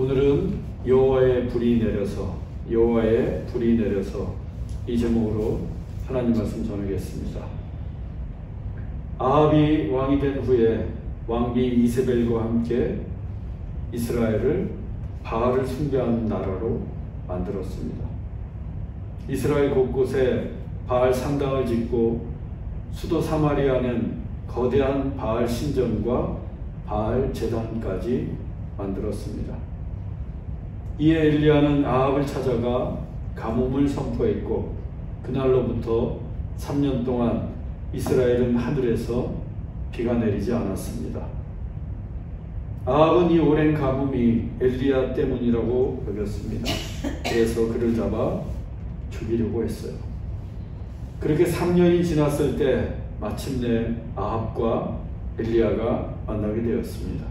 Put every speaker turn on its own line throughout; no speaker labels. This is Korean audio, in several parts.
오늘은 여호와의 불이 내려서 이 제목으로 하나님 말씀 전하겠습니다. 아합이 왕이 된 후에 왕비 이세벨과 함께 이스라엘을 바알을 숭배하는 나라로 만들었습니다. 이스라엘 곳곳에 바알 상당을 짓고 수도 사마리아는 거대한 바알 신전과 바알 제단까지 만들었습니다. 이에 엘리야는 아합을 찾아가 가뭄을 선포했고 그날로부터 3년 동안 이스라엘은 하늘에서 비가 내리지 않았습니다. 아합은 이 오랜 가뭄이 엘리야 때문이라고 여겼습니다. 그래서 그를 잡아 죽이려고 했어요. 그렇게 3년이 지났을 때 마침내 아합과 엘리야가 만나게 되었습니다.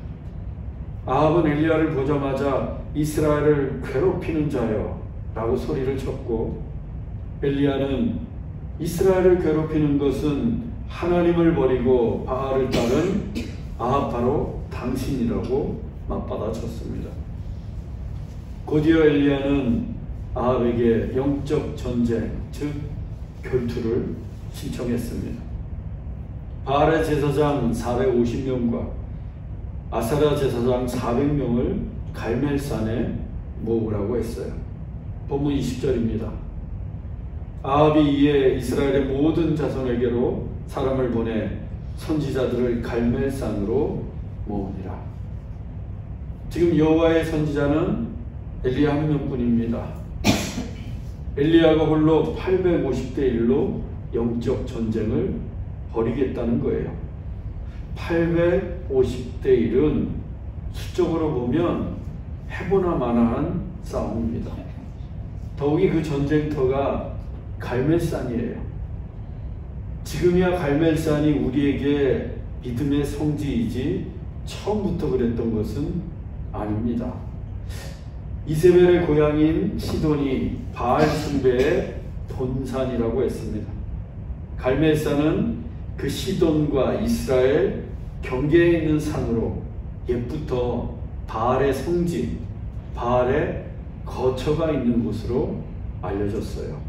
아합은 엘리야를 보자마자 이스라엘을 괴롭히는 자여 라고 소리를 쳤고, 엘리야는 이스라엘을 괴롭히는 것은 하나님을 버리고 바알을 따른 아합 바로 당신이라고 맞받아쳤습니다. 곧이어 엘리야는 아합에게 영적 전쟁, 즉 결투를 신청했습니다. 바알의 제사장 450명과 아사랴 제사장 400명을 갈멜산에 모으라고 했어요. 본문 20절입니다. 아합이 이에 이스라엘의 모든 자손에게로 사람을 보내 선지자들을 갈멜산으로 모으니라. 지금 여호와의 선지자는 엘리야 한 명뿐입니다. 엘리야가 홀로 850대 1로 영적 전쟁을 벌이겠다는 거예요. 850대 1은 수적으로 보면 해보나 마나한 싸움입니다. 더욱이 그 전쟁터가 갈멜산이에요. 지금이야 갈멜산이 우리에게 믿음의 성지이지 처음부터 그랬던 것은 아닙니다. 이세벨의 고향인 시돈이 바알 숭배의 본산이라고 했습니다. 갈멜산은 그 시돈과 이스라엘 경계에 있는 산으로 옛부터 바알의 성지, 바알의 거처가 있는 곳으로 알려졌어요.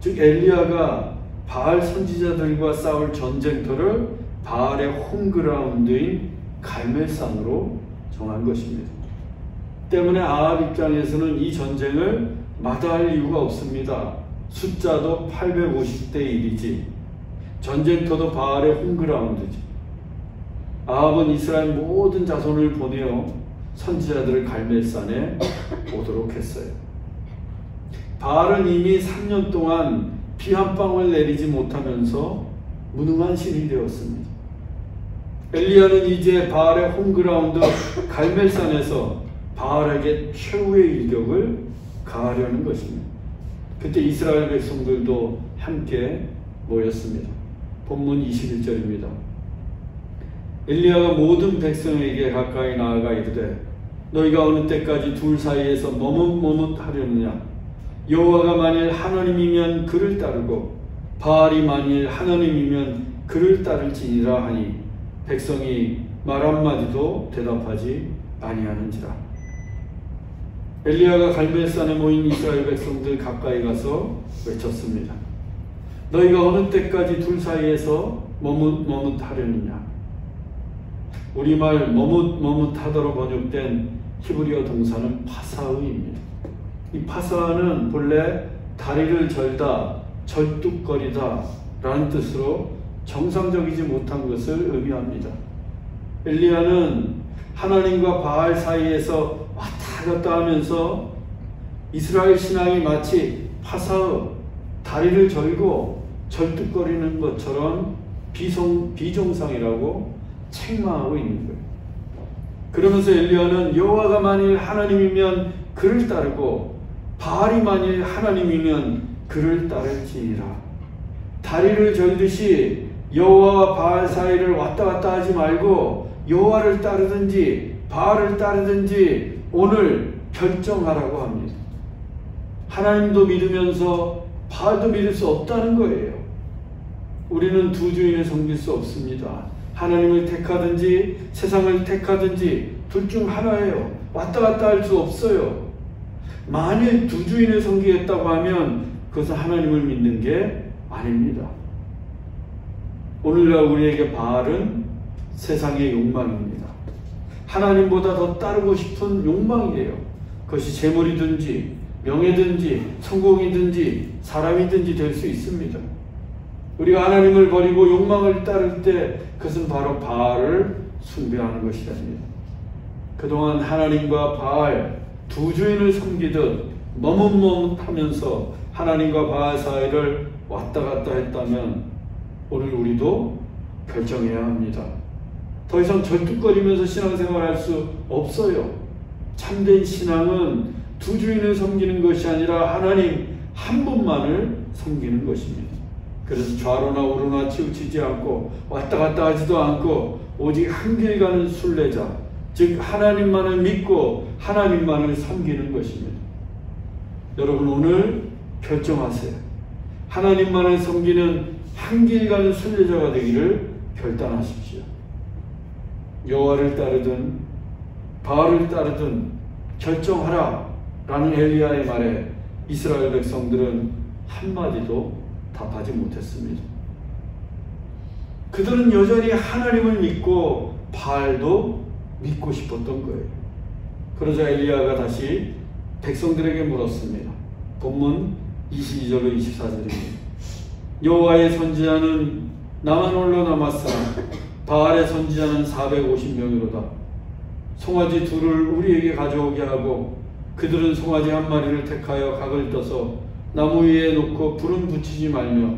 즉 엘리야가 바알 선지자들과 싸울 전쟁터를 바알의 홈그라운드인 갈멜산으로 정한 것입니다. 때문에 아합 입장에서는 이 전쟁을 마다할 이유가 없습니다. 숫자도 850대 1이지 전쟁터도 바알의 홈그라운드지. 아합은 이스라엘 모든 자손을 보내어 선지자들을 갈멜산에 오도록 했어요. 바알은 이미 3년 동안 비 한 방울 내리지 못하면서 무능한 신이 되었습니다. 엘리야는 이제 바알의 홈그라운드 갈멜산에서 바알에게 최후의 일격을 가하려는 것입니다. 그때 이스라엘 백성들도 함께 모였습니다. 본문 21절입니다. 엘리야가 모든 백성에게 가까이 나아가 이르되 너희가 어느 때까지 둘 사이에서 머뭇머뭇하려느냐. 여호와가 만일 하나님이면 그를 따르고 바알이 만일 하나님이면 그를 따를지니라 하니 백성이 말 한마디도 대답하지 아니하는지라. 엘리야가 갈멜산에 모인 이스라엘 백성들 가까이 가서 외쳤습니다. 너희가 어느 때까지 둘 사이에서 머뭇머뭇하려느냐. 우리말 머뭇머뭇하다로 번역된 히브리어 동사는 파사의입니다. 이 파사는 본래 다리를 절다, 절뚝거리다 라는 뜻으로 정상적이지 못한 것을 의미합니다. 엘리야는 하나님과 바알 사이에서 왔다 갔다 하면서 이스라엘 신앙이 마치 파사의 다리를 절고 절뚝거리는 것처럼 비정상이라고 책망하고 있는 거예요. 그러면서 엘리야는 여호와가 만일 하나님이면 그를 따르고 바알이 만일 하나님이면 그를 따를지니라. 다리를 절듯이 여호와와 바알 사이를 왔다 갔다 하지 말고 여호와를 따르든지 바알을 따르든지 오늘 결정하라고 합니다. 하나님도 믿으면서 바알도 믿을 수 없다는 거예요. 우리는 두 주인을 섬길 수 없습니다. 하나님을 택하든지 세상을 택하든지 둘 중 하나예요. 왔다 갔다 할 수 없어요. 만일 두 주인을 섬기겠다고 하면 그것은 하나님을 믿는 게 아닙니다. 오늘날 우리에게 바알은 세상의 욕망입니다. 하나님보다 더 따르고 싶은 욕망이에요. 그것이 재물이든지 명예든지 성공이든지 사람이든지 될 수 있습니다. 우리가 하나님을 버리고 욕망을 따를 때 그것은 바로 바알을 숭배하는 것이랍니다. 그동안 하나님과 바알 두 주인을 섬기듯 머뭇머뭇하면서 하나님과 바알 사이를 왔다 갔다 했다면 오늘 우리도 결정해야 합니다. 더 이상 절뚝거리면서 신앙생활할 수 없어요. 참된 신앙은 두 주인을 섬기는 것이 아니라 하나님 한 분만을 섬기는 것입니다. 그래서 좌로나 우로나 치우치지 않고 왔다 갔다 하지도 않고 오직 한 길 가는 순례자, 즉 하나님만을 믿고 하나님만을 섬기는 것입니다. 여러분 오늘 결정하세요. 하나님만을 섬기는 한 길 가는 순례자가 되기를 결단하십시오. 여호와를 따르든 바알을 따르든 결정하라 라는 엘리야의 말에 이스라엘 백성들은 한마디도 답하지 못했습니다. 그들은 여전히 하나님을 믿고 바알도 믿고 싶었던 거예요. 그러자 엘리야가 다시 백성들에게 물었습니다. 본문 22절로 24절입니다. 여호와의 선지자는 나만 홀로 남았으나 바알의 선지자는 450명이로다. 송아지 둘을 우리에게 가져오게 하고 그들은 송아지 한 마리를 택하여 각을 떠서 나무 위에 놓고 불은 붙이지 말며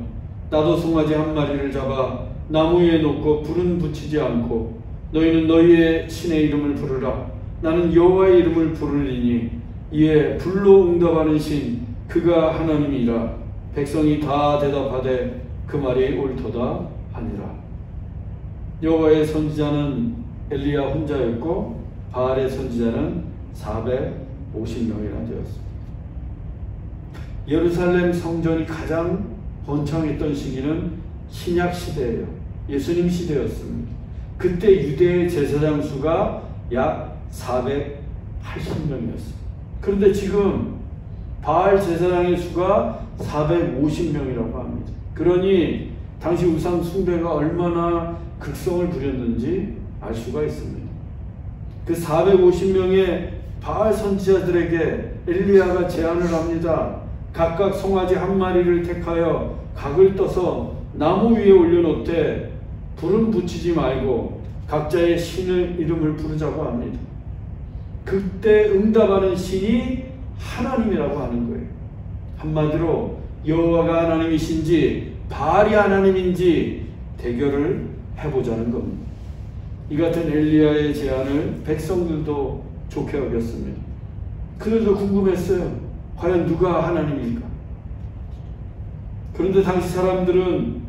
나도 송아지 한 마리를 잡아 나무 위에 놓고 불은 붙이지 않고 너희는 너희의 신의 이름을 부르라. 나는 여호와의 이름을 부르리니 이에 불로 응답하는 신 그가 하나님이라. 백성이 다 대답하되 그 말이 옳도다 하니라. 여호와의 선지자는 엘리야 혼자였고 바알의 선지자는 450명이나 되었습니다. 예루살렘 성전이 가장 번창했던 시기는 신약 시대예요. 예수님 시대였습니다. 그때 유대의 제사장 수가 약 480명이었습니다. 그런데 지금 바알 제사장의 수가 450명이라고 합니다. 그러니 당시 우상 숭배가 얼마나 극성을 부렸는지 알 수가 있습니다. 그 450명의 바알 선지자들에게 엘리야가 제안을 합니다. 각각 송아지 한 마리를 택하여 각을 떠서 나무 위에 올려놓되 불은 붙이지 말고 각자의 신의 이름을 부르자고 합니다. 그때 응답하는 신이 하나님이라고 하는 거예요. 한마디로 여호와가 하나님이신지 바알이 하나님인지 대결을 해보자는 겁니다. 이 같은 엘리야의 제안을 백성들도 좋게 여겼습니다. 그들도 궁금했어요. 과연 누가 하나님입니까? 그런데 당시 사람들은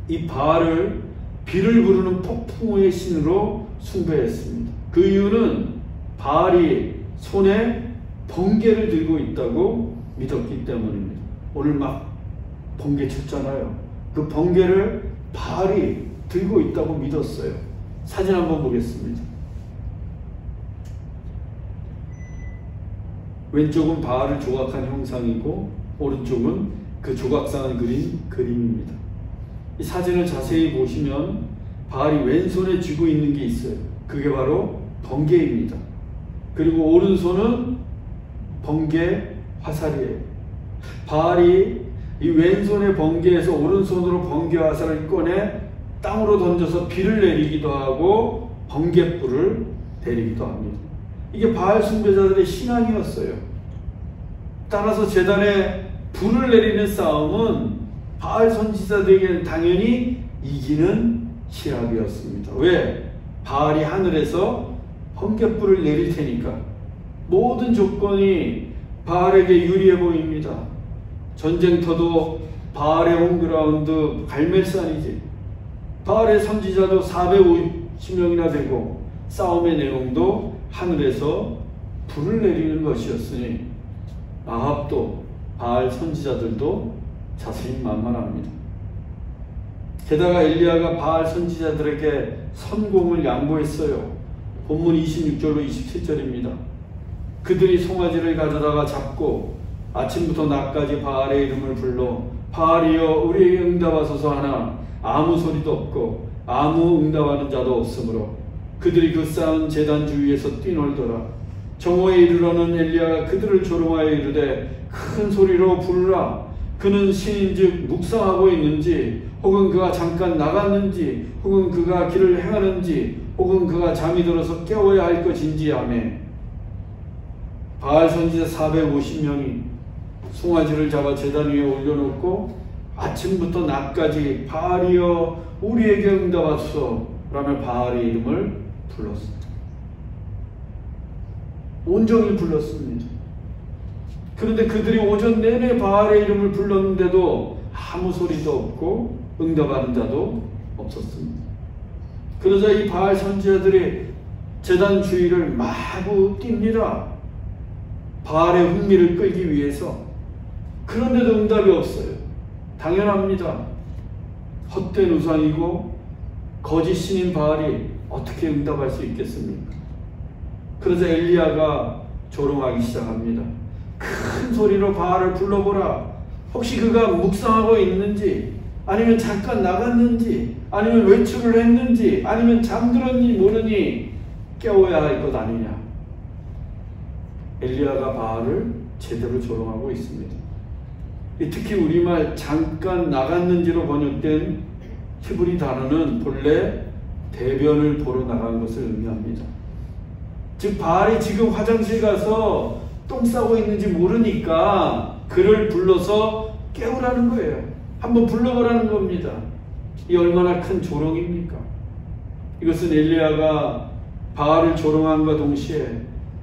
이 바알을 비를 부르는 폭풍우의 신으로 숭배했습니다. 그 이유는 바알이 손에 번개를 들고 있다고 믿었기 때문입니다. 오늘 막 번개 쳤잖아요. 그 번개를 바알이 들고 있다고 믿었어요. 사진 한번 보겠습니다. 왼쪽은 바알을 조각한 형상이고 오른쪽은 그 조각상을 그린 그림입니다. 이 사진을 자세히 보시면 바알이 왼손에 쥐고 있는 게 있어요. 그게 바로 번개입니다. 그리고 오른손은 번개 화살이에요. 바알이 이 왼손의 번개에서 오른손으로 번개 화살을 꺼내 땅으로 던져서 비를 내리기도 하고 번개불을 내리기도 합니다. 이게 바알 숭배자들의 신앙이었어요. 따라서 제단에 불을 내리는 싸움은 바알 선지자들에게는 당연히 이기는 시합이었습니다. 왜? 바알이 하늘에서 번개불을 내릴 테니까 모든 조건이 바알에게 유리해 보입니다. 전쟁터도 바알의 홈그라운드 갈멜산이지. 바알의 선지자도 450명이나 되고 싸움의 내용도 하늘에서 불을 내리는 것이었으니 아합도 바알 선지자들도 자신만만합니다. 게다가 엘리야가 바알 선지자들에게 선공을 양보했어요. 본문 26절로 27절입니다. 그들이 송아지를 가져다가 잡고 아침부터 낮까지 바알의 이름을 불러 바알이여 우리에게 응답하소서 하나 아무 소리도 없고 아무 응답하는 자도 없으므로 그들이 그 쌓은 제단 주위에서 뛰놀더라. 정오에 이르러는 엘리야가 그들을 조롱하여 이르되 큰 소리로 부르라. 그는 신인즉 묵상하고 있는지 혹은 그가 잠깐 나갔는지 혹은 그가 길을 행하는지 혹은 그가 잠이 들어서 깨워야 할 것인지 하며 바알 선지자 450명이 송아지를 잡아 제단 위에 올려놓고 아침부터 낮까지 바알이여 우리에게 응답하소서 라며 바알의 이름을 불렀습니다. 온종일 불렀습니다. 그런데 그들이 오전 내내 바알의 이름을 불렀는데도 아무 소리도 없고 응답하는 자도 없었습니다. 그러자 이 바알 선지자들이 제단 주위를 마구 뜁니다. 바알의 흥미를 끌기 위해서. 그런데도 응답이 없어요. 당연합니다. 헛된 우상이고 거짓 신인 바알이 어떻게 응답할 수 있겠습니까? 그러자 엘리야가 조롱하기 시작합니다. 큰 소리로 바알을 불러보라. 혹시 그가 묵상하고 있는지 아니면 잠깐 나갔는지 아니면 외출을 했는지 아니면 잠들었니 모르니 깨워야 할 것 아니냐. 엘리야가 바알을 제대로 조롱하고 있습니다. 특히 우리말 잠깐 나갔는지로 번역된 히브리 단어는 본래 대변을 보러 나간 것을 의미합니다. 즉 바알이 지금 화장실 가서 똥 싸고 있는지 모르니까 그를 불러서 깨우라는 거예요. 한번 불러보라는 겁니다. 이 얼마나 큰 조롱입니까? 이것은 엘리야가 바알을 조롱함과 동시에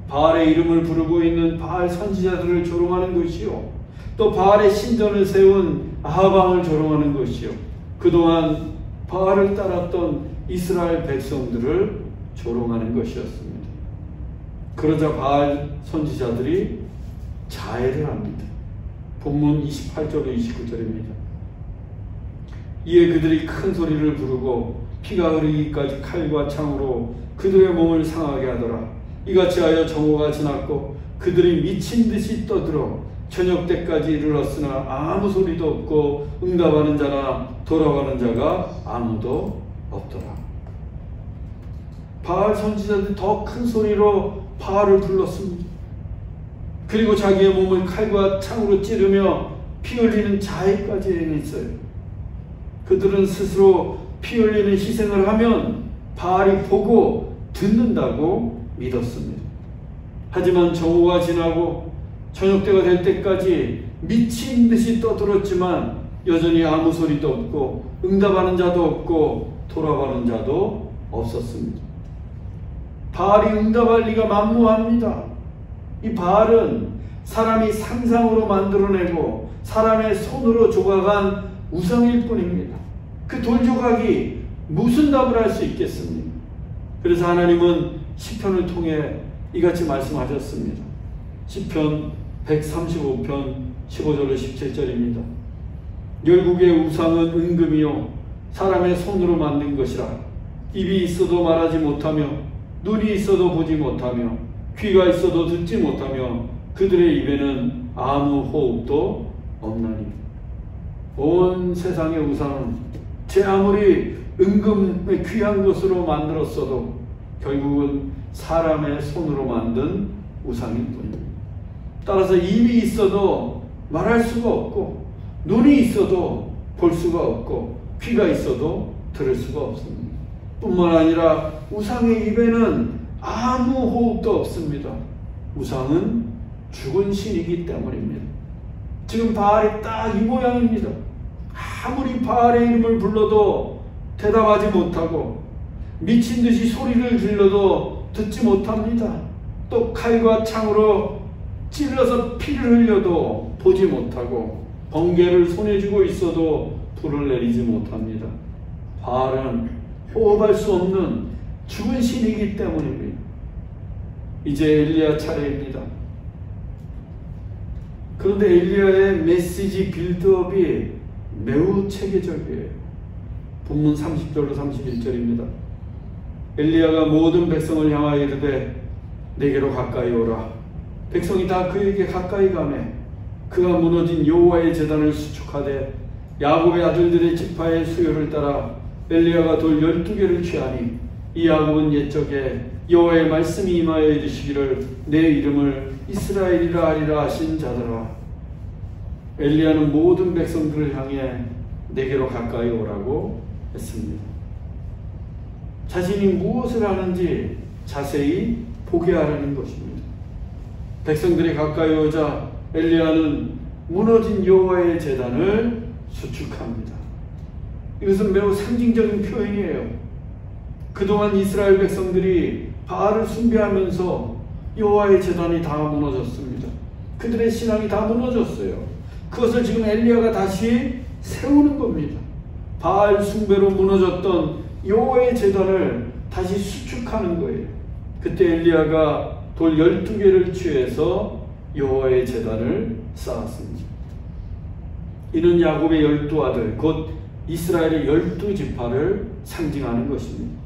바알의 이름을 부르고 있는 바알 선지자들을 조롱하는 것이요, 또 바알의 신전을 세운 아하방을 조롱하는 것이요, 그동안 바알을 따랐던 이스라엘 백성들을 조롱하는 것이었습니다. 그러자 바알 선지자들이 자해를 합니다. 본문 28절로 29절입니다. 이에 그들이 큰 소리를 부르고 피가 흐르기까지 칼과 창으로 그들의 몸을 상하게 하더라. 이같이 하여 정오가 지났고 그들이 미친 듯이 떠들어 저녁 때까지 이르렀으나 아무 소리도 없고 응답하는 자나 돌아가는 자가 아무도 없더라. 바알 선지자들이 더 큰 소리로 바알을 불렀습니다. 그리고 자기의 몸을 칼과 창으로 찌르며 피 흘리는 자해까지 행했어요. 그들은 스스로 피 흘리는 희생을 하면 바알이 보고 듣는다고 믿었습니다. 하지만 정오가 지나고 저녁때가 될 때까지 미친 듯이 떠들었지만 여전히 아무 소리도 없고 응답하는 자도 없고 돌아가는 자도 없었습니다. 바알이 응답할 리가 만무합니다. 이 바알은 사람이 상상으로 만들어내고 사람의 손으로 조각한 우상일 뿐입니다. 그 돌조각이 무슨 답을 할 수 있겠습니까? 그래서 하나님은 시편을 통해 이같이 말씀하셨습니다. 시편 135편 15절로 17절입니다. 열국의 우상은 은금이요 사람의 손으로 만든 것이라. 입이 있어도 말하지 못하며 눈이 있어도 보지 못하며 귀가 있어도 듣지 못하며 그들의 입에는 아무 호흡도 없나니. 온 세상의 우상은 제 아무리 은금의 귀한 것으로 만들었어도 결국은 사람의 손으로 만든 우상일 뿐입니다. 따라서 입이 있어도 말할 수가 없고 눈이 있어도 볼 수가 없고 귀가 있어도 들을 수가 없습니다. 뿐만 아니라 우상의 입에는 아무 호흡도 없습니다. 우상은 죽은 신이기 때문입니다. 지금 바알이 딱 이 모양입니다. 아무리 바알의 이름을 불러도 대답하지 못하고 미친 듯이 소리를 질러도 듣지 못합니다. 또 칼과 창으로 찔러서 피를 흘려도 보지 못하고 번개를 손에 쥐고 있어도 불을 내리지 못합니다. 바알은 호흡할 수 없는 죽은 신이기 때문입니다. 이제 엘리야 차례입니다. 그런데 엘리야의 메시지 빌드업이 매우 체계적이에요. 본문 30절로 31절입니다. 엘리야가 모든 백성을 향하여 이르되 내게로 가까이 오라. 백성이 다 그에게 가까이 가매 그가 무너진 여호와의 제단을 수축하되 야곱의 아들들의 지파의 수요를 따라 엘리야가 돌 12개를 취하니 이 야곱은 옛적에 여호와의 말씀이 임하여 이르시기를 내 이름을 이스라엘이라 하리라 하신 자더라. 엘리야는 모든 백성들을 향해 내게로 가까이 오라고 했습니다. 자신이 무엇을 하는지 자세히 보게 하라는 것입니다. 백성들이 가까이 오자 엘리야는 무너진 여호와의 제단을 수축합니다. 이것은 매우 상징적인 표현이에요. 그동안 이스라엘 백성들이 바알을 숭배하면서 여호와의 제단이 다 무너졌습니다. 그들의 신앙이 다 무너졌어요. 그것을 지금 엘리야가 다시 세우는 겁니다. 바알 숭배로 무너졌던 여호와의 제단을 다시 수축하는 거예요. 그때 엘리야가 돌 12개를 취해서 여호와의 제단을 쌓았습니다. 이는 야곱의 12아들 곧 이스라엘의 12지파를 상징하는 것입니다.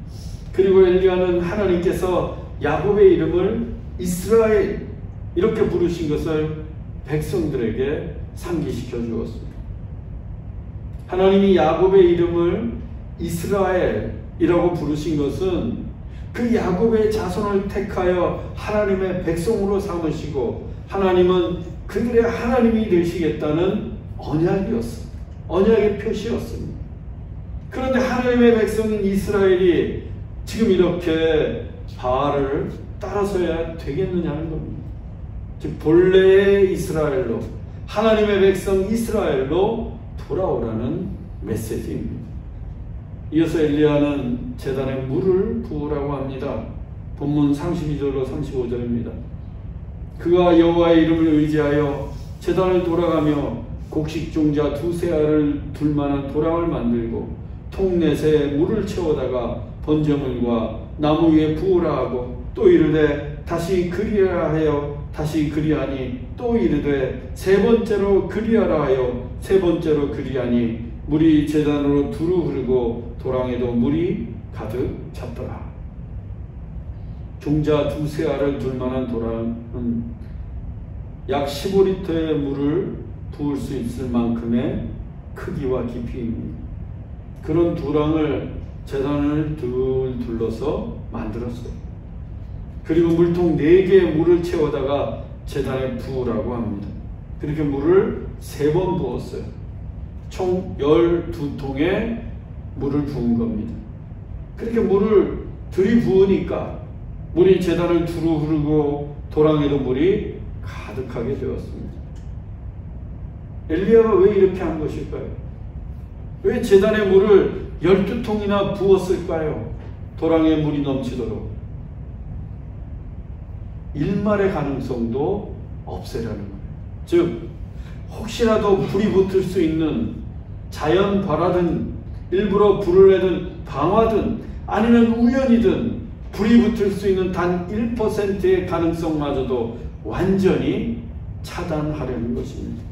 그리고 엘리야는 하나님께서 야곱의 이름을 이스라엘 이렇게 부르신 것을 백성들에게 상기시켜 주었습니다. 하나님이 야곱의 이름을 이스라엘이라고 부르신 것은 그 야곱의 자손을 택하여 하나님의 백성으로 삼으시고 하나님은 그들의 하나님이 되시겠다는 언약이었습니다. 언약의 표시였습니다. 그런데 하나님의 백성인 이스라엘이 지금 이렇게 바알을 따라서야 되겠느냐는 겁니다. 즉 본래의 이스라엘로 하나님의 백성 이스라엘로 돌아오라는 메시지입니다. 이어서 엘리야는 제단에 물을 부으라고 합니다. 본문 32절로 35절입니다. 그가 여호와의 이름을 의지하여 제단을 돌아가며 곡식종자 2세 알을 둘 만한 도랑을 만들고 통 넷에 물을 채워다가 번제물과 나무 위에 부으라 하고 또 이르되 다시 그리하라 하여 다시 그리하니 또 이르되 세 번째로 그리하라 하여 세 번째로 그리하니 물이 제단으로 두루 흐르고 도랑에도 물이 가득 찼더라. 종자 2세 알을 둘 만한 도랑은 약 15리터의 물을 부을 수 있을 만큼의 크기와 깊이입니다. 그런 도랑을 제단을 둘러서 만들었어요. 그리고 물통 4개의 물을 채워다가 제단에 부으라고 합니다. 그렇게 물을 3번 부었어요. 총 12통의 물을 부은 겁니다. 그렇게 물을 들이부으니까 물이 제단을 두루 흐르고 도랑에도 물이 가득하게 되었습니다. 엘리야가 왜 이렇게 한 것일까요? 왜 제단에 물을 12통이나 부었을까요? 도랑에 물이 넘치도록. 일말의 가능성도 없애라는 거예요. 즉 혹시라도 불이 붙을 수 있는 자연 발화든 일부러 불을 내든 방화든 아니면 우연이든 불이 붙을 수 있는 단 1%의 가능성마저도 완전히 차단하려는 것입니다.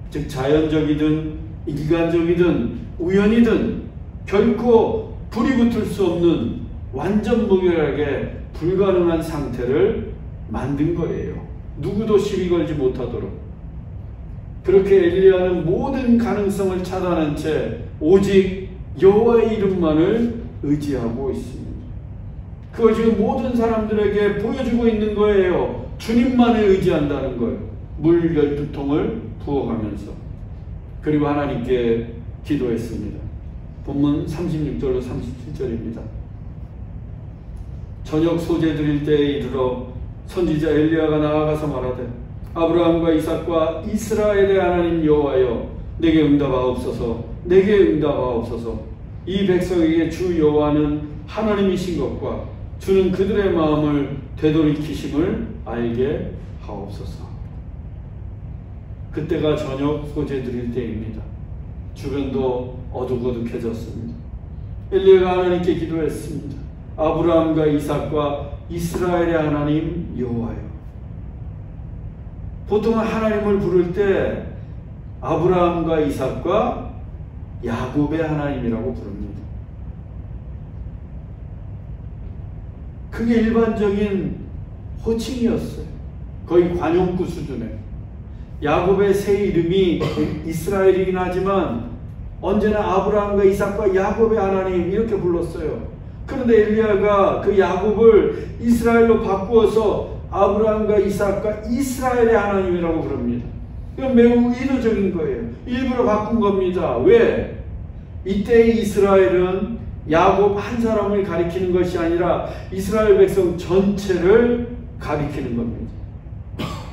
즉 자연적이든 인간적이든 우연이든 결코 불이 붙을 수 없는 완전 무결하게 불가능한 상태를 만든 거예요. 누구도 시비 걸지 못하도록. 그렇게 엘리야는 모든 가능성을 차단한 채 오직 여호와의 이름만을 의지하고 있습니다. 그걸 지금 모든 사람들에게 보여주고 있는 거예요. 주님만을 의지한다는 걸. 물 12통을 부어가면서. 그리고 하나님께 기도했습니다. 본문 36절로 37절입니다. 저녁 소재 드릴 때에 이르러 선지자 엘리야가 나아가서 말하되 아브라함과 이삭과 이스라엘의 하나님 여호와여 내게 응답하옵소서. 내게 응답하옵소서. 이 백성에게 주 여호와는 하나님이신 것과 주는 그들의 마음을 되돌이키심을 알게 하옵소서. 그때가 저녁 소재 드릴 때입니다. 주변도 어둑어둑해졌습니다. 엘리야가 하나님께 기도했습니다. 아브라함과 이삭과 이스라엘의 하나님 여호와여. 보통 하나님을 부를 때 아브라함과 이삭과 야곱의 하나님이라고 부릅니다. 그게 일반적인 호칭이었어요. 거의 관용구 수준에. 야곱의 새 이름이 이스라엘이긴 하지만 언제나 아브라함과 이삭과 야곱의 하나님 이렇게 불렀어요. 그런데 엘리야가 그 야곱을 이스라엘로 바꾸어서 아브라함과 이삭과 이스라엘의 하나님이라고 부릅니다. 이건 매우 의도적인 거예요. 일부러 바꾼 겁니다. 왜? 이때의 이스라엘은 야곱 한 사람을 가리키는 것이 아니라 이스라엘 백성 전체를 가리키는 겁니다.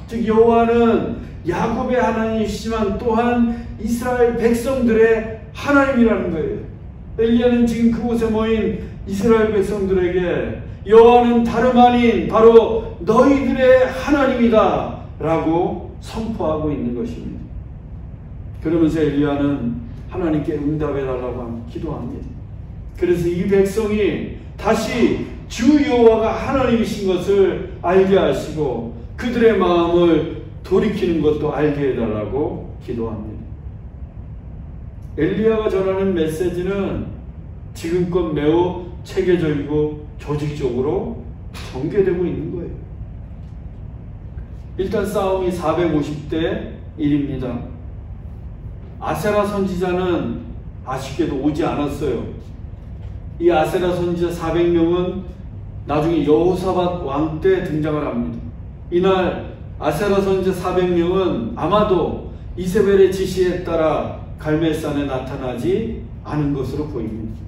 즉 여호와는 야곱의 하나님이시지만 또한 이스라엘 백성들의 하나님이라는 거예요. 엘리야는 지금 그곳에 모인 이스라엘 백성들에게 여호와는 다름 아닌 바로 너희들의 하나님이다 라고 선포하고 있는 것입니다. 그러면서 엘리야는 하나님께 응답해 달라고 기도합니다. 그래서 이 백성이 다시 주 여호와가 하나님이신 것을 알게 하시고 그들의 마음을 돌이키는 것도 알게 해달라고 기도합니다. 엘리야가 전하는 메시지는 지금껏 매우 체계적이고 조직적으로 전개되고 있는 거예요. 일단 싸움이 450대 1입니다. 아세라 선지자는 아쉽게도 오지 않았어요. 이 아세라 선지자 400명은 나중에 여호사밧 왕 때 등장을 합니다. 이날 아세라 선지자 400명은 아마도 이세벨의 지시에 따라 갈멜산에 나타나지 않은 것으로 보입니다.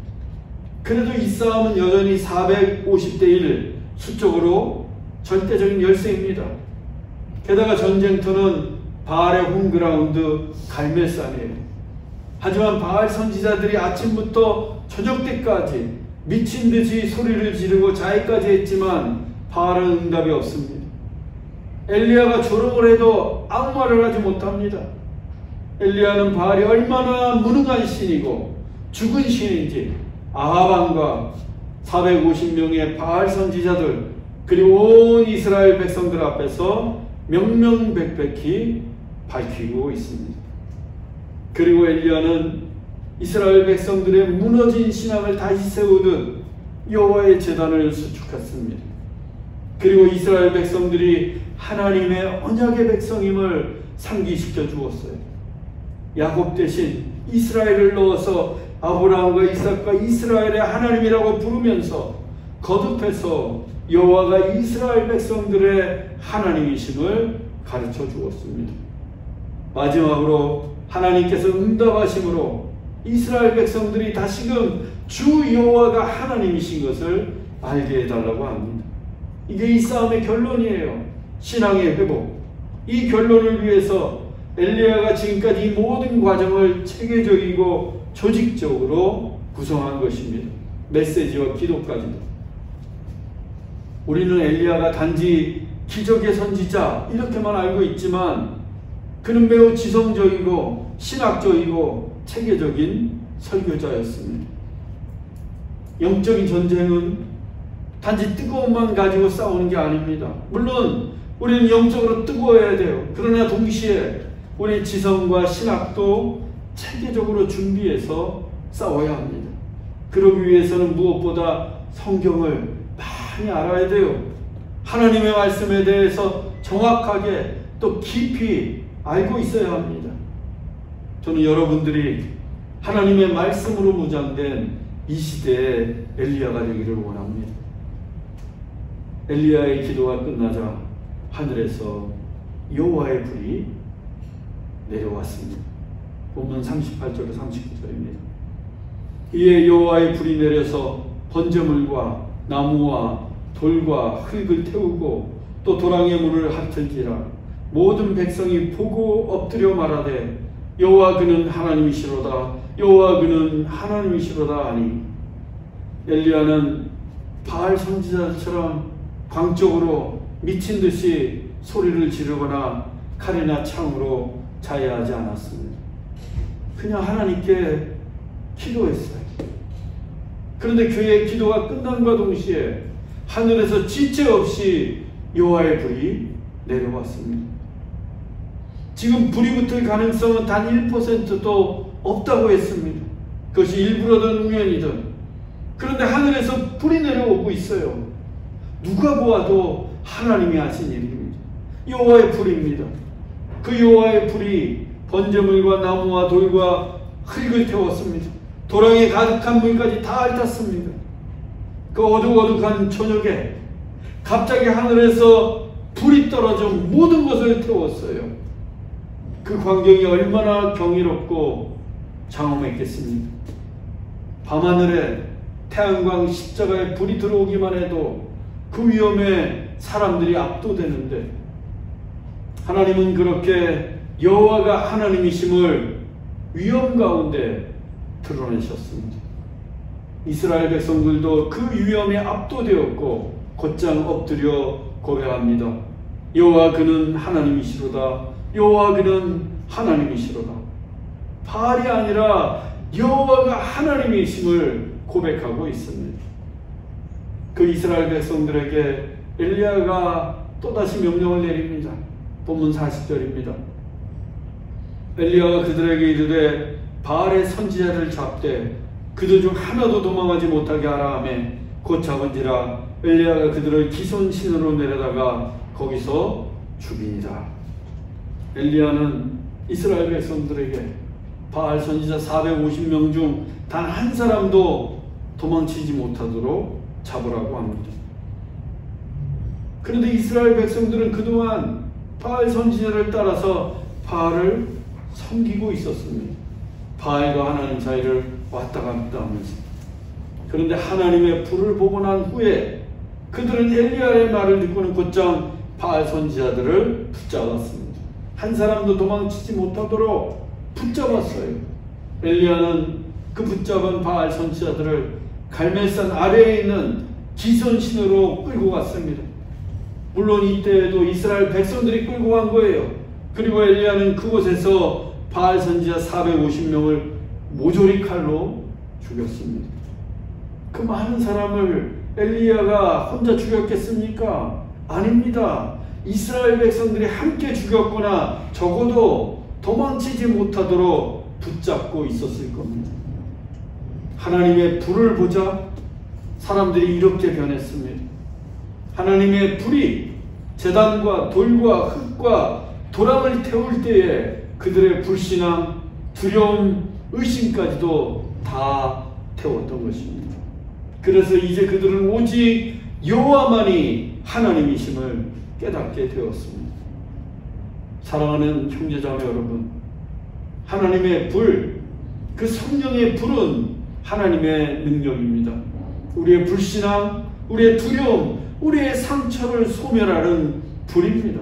그래도 이 싸움은 여전히 450대 1 수적으로 절대적인 열세입니다. 게다가 전쟁터는 바알의 홈그라운드 갈멜산이에요. 하지만 바알 선지자들이 아침부터 저녁 때까지 미친 듯이 소리를 지르고 자해까지 했지만 바알은 응답이 없습니다. 엘리야가 조롱을 해도 아무 말을 하지 못합니다. 엘리야는 바알이 얼마나 무능한 신이고 죽은 신인지 아합왕과 450명의 바알 선지자들 그리고 온 이스라엘 백성들 앞에서 명명백백히 밝히고 있습니다. 그리고 엘리야는 이스라엘 백성들의 무너진 신앙을 다시 세우듯 여호와의 제단을 수축했습니다. 그리고 이스라엘 백성들이 하나님의 언약의 백성임을 상기시켜 주었어요. 야곱 대신 이스라엘을 넣어서 아브라함과 이삭과 이스라엘의 하나님이라고 부르면서 거듭해서 여호와가 이스라엘 백성들의 하나님이심을 가르쳐 주었습니다. 마지막으로 하나님께서 응답하심으로 이스라엘 백성들이 다시금 주 여호와가 하나님이신 것을 알게 해달라고 합니다. 이게 이 싸움의 결론이에요. 신앙의 회복. 이 결론을 위해서 엘리야가 지금까지 이 모든 과정을 체계적이고 조직적으로 구성한 것입니다. 메시지와 기도까지도. 우리는 엘리야가 단지 기적의 선지자 이렇게만 알고 있지만 그는 매우 지성적이고 신학적이고 체계적인 설교자였습니다. 영적인 전쟁은 단지 뜨거움만 가지고 싸우는 게 아닙니다. 물론 우리는 영적으로 뜨거워야 돼요. 그러나 동시에 우리 지성과 신학도 체계적으로 준비해서 싸워야 합니다. 그러기 위해서는 무엇보다 성경을 많이 알아야 돼요. 하나님의 말씀에 대해서 정확하게 또 깊이 알고 있어야 합니다. 저는 여러분들이 하나님의 말씀으로 무장된 이 시대에 엘리야가 되기를 원합니다. 엘리야의 기도가 끝나자 하늘에서 여호와의 불이 내려왔습니다. 본문 38절로 39절입니다. 이에 여호와의 불이 내려서 번제물과 나무와 돌과 흙을 태우고 또 도랑의 물을 핥을지라 모든 백성이 보고 엎드려 말하되 여호와 그는 하나님이시로다 여호와 그는 하나님이시로다 하니 엘리야는 바알 선지자처럼 광적으로 미친 듯이 소리를 지르거나 칼이나 창으로 자해하지 않았습니다. 그냥 하나님께 기도했어요. 그런데 그의 기도가 끝남과 동시에 하늘에서 지체 없이 여호와의 불이 내려왔습니다. 지금 불이 붙을 가능성은 단 1%도 없다고 했습니다. 그것이 일부러든 우연이든. 그런데 하늘에서 불이 내려오고 있어요. 누가 보아도 하나님이 하신 일입니다. 여호와의 불입니다. 그 여호와의 불이 번제물과 나무와 돌과 흙을 태웠습니다. 도랑에 가득한 물까지 다 핥았습니다. 그 어둑어둑한 저녁에 갑자기 하늘에서 불이 떨어져 모든 것을 태웠어요. 그 광경이 얼마나 경이롭고 장엄했겠습니까? 밤하늘에 태양광 십자가에 불이 들어오기만 해도 그 위험에 사람들이 압도되는데, 하나님은 그렇게 여호와가 하나님이심을 위험 가운데 드러내셨습니다. 이스라엘 백성들도 그 위험에 압도되었고 곧장 엎드려 고백합니다. 여호와 그는 하나님이시로다. 여호와 그는 하나님이시로다. 바알이 아니라 여호와가 하나님이심을 고백하고 있습니다. 그 이스라엘 백성들에게 엘리야가 또다시 명령을 내립니다. 본문 40절입니다. 엘리야가 그들에게 이르되 바알의 선지자를 잡되 그들 중 하나도 도망하지 못하게 하라 하며 곧 잡은지라 엘리야가 그들을 기손신으로 내려다가 거기서 죽이니라. 엘리야는 이스라엘 백성들에게 바알 선지자 450명 중 단 한 사람도 도망치지 못하도록 잡으라고 합니다. 그런데 이스라엘 백성들은 그동안 바알 선지자를 따라서 바알을 섬기고 있었습니다. 바알과 하나님 사이를 왔다 갔다 하면서. 그런데 하나님의 불을 보고 난 후에 그들은 엘리야의 말을 듣고는 곧장 바알 선지자들을 붙잡았습니다. 한 사람도 도망치지 못하도록 붙잡았어요. 엘리야는 그 붙잡은 바알 선지자들을 갈멜산 아래에 있는 기손신으로 끌고 갔습니다. 물론 이때에도 이스라엘 백성들이 끌고 간 거예요. 그리고 엘리야는 그곳에서 바알 선지자 450명을 모조리 칼로 죽였습니다. 그 많은 사람을 엘리야가 혼자 죽였겠습니까? 아닙니다. 이스라엘 백성들이 함께 죽였거나 적어도 도망치지 못하도록 붙잡고 있었을 겁니다. 하나님의 불을 보자 사람들이 이렇게 변했습니다. 하나님의 불이 제단과 돌과 흙과 도랑을 태울 때에 그들의 불신앙, 두려움, 의심까지도 다 태웠던 것입니다. 그래서 이제 그들은 오직 여호와만이 하나님이심을 깨닫게 되었습니다. 사랑하는 형제자매 여러분, 하나님의 불, 그 성령의 불은 하나님의 능력입니다. 우리의 불신앙, 우리의 두려움, 우리의 상처를 소멸하는 불입니다.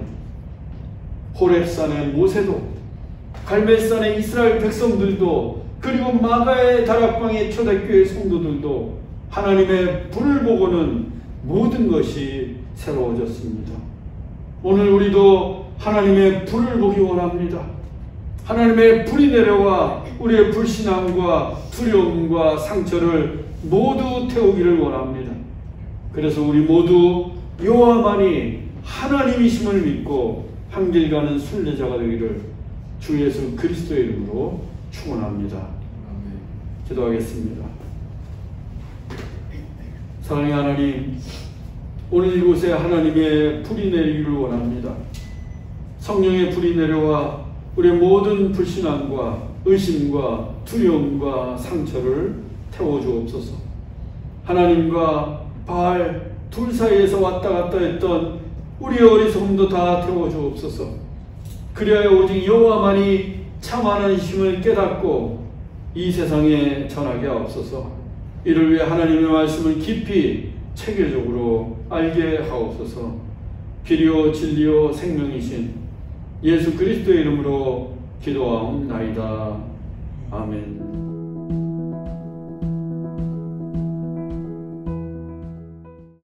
호렙산의 모세도, 갈멜산의 이스라엘 백성들도, 그리고 마가의 다락방의 초대교회 성도들도 하나님의 불을 보고는 모든 것이 새로워졌습니다. 오늘 우리도 하나님의 불을 보기 원합니다. 하나님의 불이 내려와 우리의 불신앙과 두려움과 상처를 모두 태우기를 원합니다. 그래서 우리 모두 여호와만이 하나님이심을 믿고 한 길 가는 순례자가 되기를 주 예수 그리스도의 이름으로 축원합니다. 기도하겠습니다. 사랑의 하나님, 오늘 이곳에 하나님의 불이 내리기를 원합니다. 성령의 불이 내려와 우리의 모든 불신앙과 의심과 두려움과 상처를 태워주옵소서. 하나님과 바알 둘 사이에서 왔다 갔다 했던 우리의 어리석음도 다 태워주옵소서. 그리하여 오직 여호와만이 참 하나님이심을 깨닫고 이 세상에 전하게 하옵소서. 이를 위해 하나님의 말씀을 깊이 체계적으로 알게 하옵소서. 길이요 진리요 생명이신 예수 그리스도의 이름으로 기도하옵나이다. 아멘.